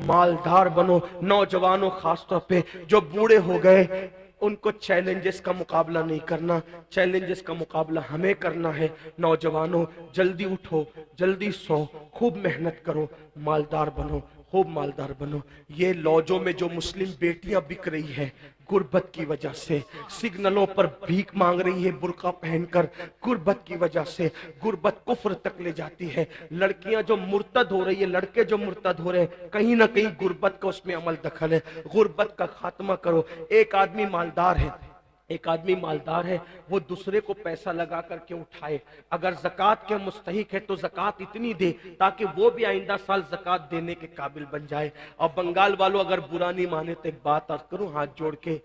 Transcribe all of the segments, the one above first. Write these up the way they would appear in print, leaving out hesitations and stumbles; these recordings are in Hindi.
मालदार बनो। नौजवानों खासतौर पे जो बूढ़े हो गए, उनको चैलेंजेस का मुकाबला नहीं करना, चैलेंजेस का मुकाबला हमें करना है। नौजवानों जल्दी उठो, जल्दी सो, खूब मेहनत करो, मालदार बनो, खूब मालदार बनो। ये लॉजों में जो मुस्लिम बेटियां बिक रही है गुर्बत की वजह से, सिग्नलों पर भीख मांग रही है बुर्का पहनकर, गुर्बत की वजह से। गुर्बत कुफ्र तक ले जाती है। लड़कियां जो मुर्तद हो रही है, लड़के जो मुर्तद हो रहे हैं, कहीं ना कहीं गुर्बत का उसमें अमल दखल है। गुर्बत का खात्मा करो। एक आदमी मालदार है, एक आदमी मालदार है, वो दूसरे को पैसा लगा करके उठाए। अगर जक़ात के मुस्तहिक है तो जक़ात इतनी दे ताकि वो भी आइंदा साल जक़ात देने के काबिल बन जाए। और बंगाल वालों अगर बुरा नहीं माने तो एक बात अर्ज करूं हाथ जोड़ के,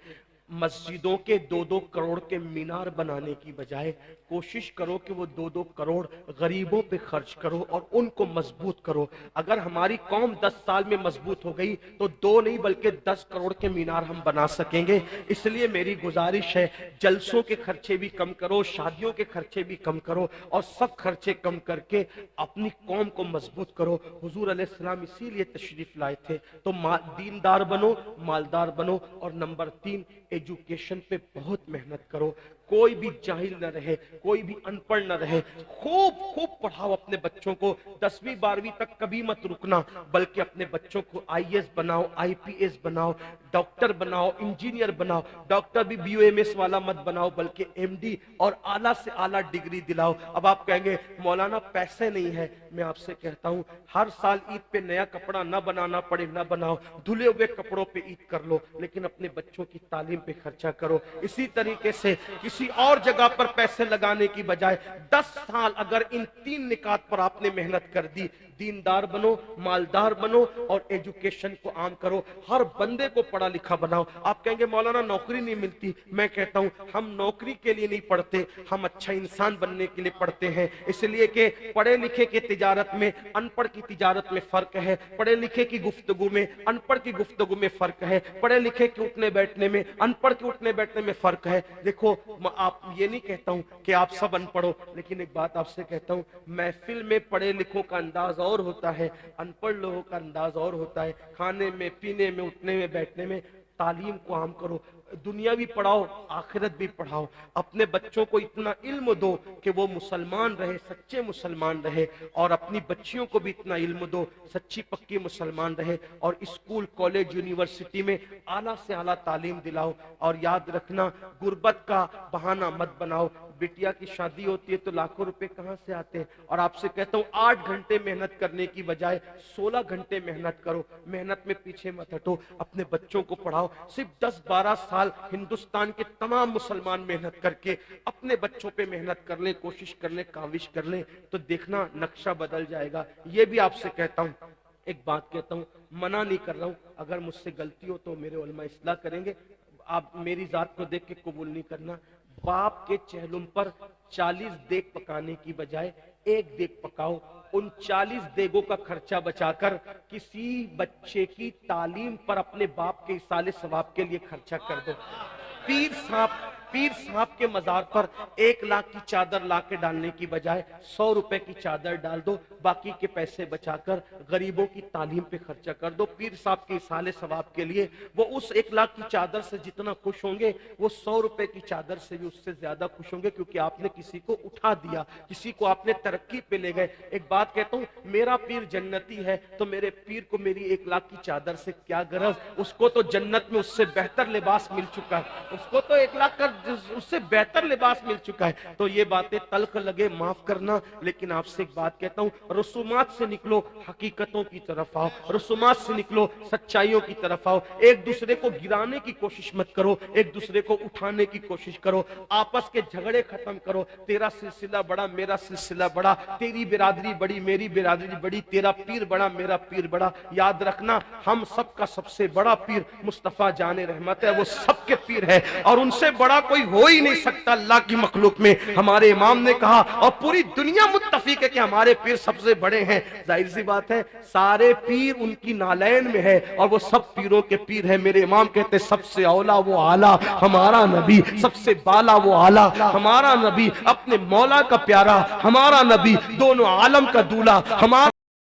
मस्जिदों के 2-2 करोड़ के मीनार बनाने की बजाय कोशिश करो कि वो 2-2 करोड़ गरीबों पे खर्च करो और उनको मजबूत करो। अगर हमारी कौम 10 साल में मजबूत हो गई तो 2 नहीं बल्कि 10 करोड़ के मीनार हम बना सकेंगे। इसलिए मेरी गुजारिश है, जलसों के खर्चे भी कम करो, शादियों के खर्चे भी कम करो और सब खर्चे कम करके अपनी कौम को मजबूत करो। हुजूर अलैहिस्सलाम इसीलिए तशरीफ लाए थे। तो दीनदार बनो, मालदार बनो। और नंबर 3, एजुकेशन पे बहुत मेहनत करो। कोई भी जाहिल न रहे, कोई भी अनपढ़ न रहे। खूब खूब पढ़ाओ अपने बच्चों को। 10वीं 12वीं तक कभी मत रुकना, बल्कि अपने बच्चों को आईएएस बनाओ, आईपीएस बनाओ, डॉक्टर बनाओ, इंजीनियर बनाओ। डॉक्टर भी बीओएमएस वाला मत बनाओ, बल्कि एमडी और आला से आला डिग्री दिलाओ। अब आप कहेंगे मौलाना पैसे नहीं है। मैं आपसे कहता हूं, हर साल ईद पे नया कपड़ा ना बनाना पड़े, ना बनाओ, धुले हुए कपड़ों पे ईद कर लो, लेकिन अपने बच्चों की तालीम पे खर्चा करो। इसी तरीके से किसी और जगह पर पैसे लगाने की बजाय 10 साल अगर इन 3 निकात पर आपने मेहनत कर दी, दीनदार बनो, मालदार बनो और एजुकेशन को आम करो। हर बंदे को पढ़ा लिखा बनाओ। आप कहेंगे मौलाना नौकरी नहीं मिलती। मैं कहता हूं, हम नौकरी के लिए नहीं पढ़ते, हम अच्छा इंसान बनने के लिए पढ़ते हैं। इसलिए कि पढ़े लिखे की तिजारत में अनपढ़ की तिजारत में फर्क है, पढ़े लिखे की गुफ्तगू में अनपढ़ की गुफ्तगू में फर्क है, पढ़े लिखे के उठने बैठने में अनपढ़ के उठने बैठने में फर्क है। देखो, आप ये नहीं कहता हूं कि आप सब अनपढ़ हो, लेकिन एक बात आपसे कहता हूं, महफिल में पढ़े लिखों का अंदाज और होता है, अनपढ़ लोगों का अंदाज और होता है। खाने में, पीने में, उठने में, बैठने में तालीम को आम करो। दुनिया भी पढ़ाओ, आखिरत भी पढ़ाओ। अपने बच्चों को इतना इल्म दो कि वो मुसलमान रहे, सच्चे मुसलमान रहे, और अपनी बच्चियों को भी इतना इल्म दो, सच्ची पक्की मुसलमान रहे। और स्कूल, कॉलेज, यूनिवर्सिटी में आला से आला तालीम दिलाओ। और याद रखना, गुर्बत का बहाना मत बनाओ। बिटिया की शादी होती है तो लाखों रुपए कहां से आते हैं। और आपसे कहता हूं, 8 घंटे मेहनत करने की बजाय 16 घंटे मेहनत करो। मेहनत में पीछे मत हटो, अपने बच्चों को पढ़ाओ। सिर्फ 10-12 साल हिंदुस्तान के तमाम मुसलमान मेहनत करके अपने बच्चों पे मेहनत कर ले, कोशिश कर ले, काविश कर ले, तो देखना नक्शा बदल जाएगा। ये भी आपसे कहता हूं, एक बात कहता हूं, मना नहीं कर रहा हूं, अगर मुझसे गलती हो तो मेरे उलमा इस्लाह करेंगे। आप मेरी जात को देख के कबूल नहीं करना। बाप के चेहलुम पर 40 देग पकाने की बजाय 1 देग पकाओ। उन 40 देगों का खर्चा बचाकर किसी बच्चे की तालीम पर अपने बाप के इसाले सवाब के लिए खर्चा कर दो। पीर साहब के मजार पर 1 लाख की चादर ला के डालने की बजाय 100 रुपए की चादर डाल दो। बाकी के पैसे बचाकर गरीबों की तालीम पे खर्चा कर दो। पीर साहब के इसाले सवाब के लिए वो उस 1 लाख की चादर से जितना खुश होंगे, वो 100 रुपए की चादर से भी उससे ज्यादा खुश होंगे, क्योंकि आपने किसी को उठा दिया, किसी को आपने तरक्की पे ले गए। एक बात कहता हूं, मेरा पीर जन्नती है तो मेरे पीर को मेरी 1 लाख की चादर से क्या गरज। उसको तो जन्नत में उससे बेहतर लिबास मिल चुका है, उसको तो 1 लाख का उससे बेहतर लिबास मिल चुका है। तो ये बातें तल्ख लगे, माफ करना, लेकिन आपसे एक बात कहता हूं, रसूमात से निकलो, हकीकतों की तरफ आओ। रसूमात से निकलो, सच्चाइयों की तरफ आओ। एक दूसरे को गिराने की कोशिश मत करो, एक दूसरे को उठाने की कोशिश करो। आपस के झगड़े खत्म करो। तेरा सिलसिला बड़ा, मेरा सिलसिला बड़ा, तेरी बिरादरी बड़ी, मेरी बिरादरी बड़ी, तेरा पीर बड़ा, मेरा पीर बड़ा। याद रखना, हम सबका सबसे बड़ा पीर मुस्तफा जाने रहमत है, वो सबके पीर है और उनसे बड़ा कोई हो ही नहीं सकता अल्लाह की मखलूक में। हमारे इमाम ने कहा और पूरी दुनिया मुत्तफिक है कि हमारे पीर सबसे बड़े हैं। जाहिर सी बात है, सारे पीर उनकी नालैन में है और वो सब पीरों के पीर है। मेरे इमाम कहते सबसे औला वो आला हमारा नबी, सबसे बाला वो आला हमारा नबी, अपने मौला का प्यारा हमारा नबी, दोनों आलम का दूल्हा हमारा